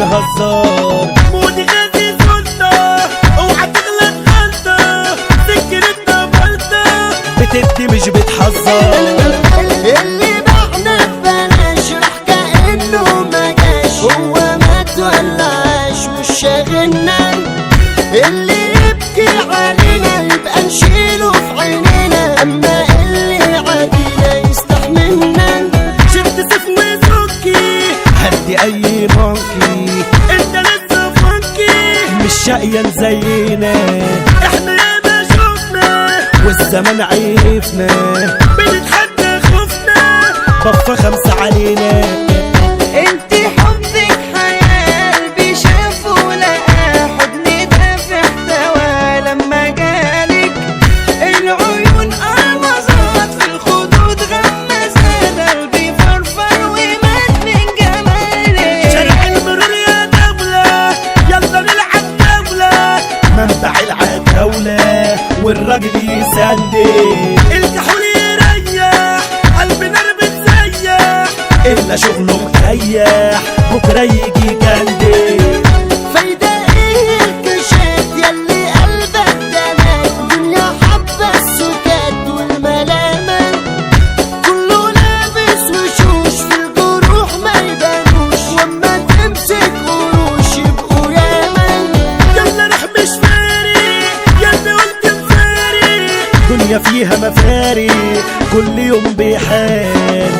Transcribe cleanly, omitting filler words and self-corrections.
بنهزر. مودي غازي سلطة اوعى تغلط غلطة، سكرتنا بلطة بتدي مش بتحذر. اللي بعنا ببلاش راح كأنه ما جاش، هو مات ولا عاش مش شاغلنا. اللي يبكي علينا يبقى نشيله في عينينا، اما اللي عادينا يستحملنا. شفت سيف وسكي هدي اي مونكي انت لسه فانكي، مش شقيان زينا، احنا ياما شفنا والزمان عرفنا. بنتحدى خوفنا بفة 5 علينا. انت حبك حياة قلبي شافه ولقى حضني دافع احتوى لما جالك. العيون قرمزات في الخدود غمزات، قلبي فرفر ومات من جمالك. شارع المرور يا دولة يلا نلعب دولة، منبع العتاولة والراجل يسندل، الكحول يريح قلبنا بتسيح، إلا شغله مريح بكرة يجي جندل. فايدة ايه الكشات ياللي قلبك دمات، دنيا حبة السكات والملامة. كله لابس وشوش في الجروح ما يبانوش، واما تمسك قروش يبقوا ياما. يلا روح مش فارق يلا قلت مفارق، دنيا فيها مفارق كل يوم بحال.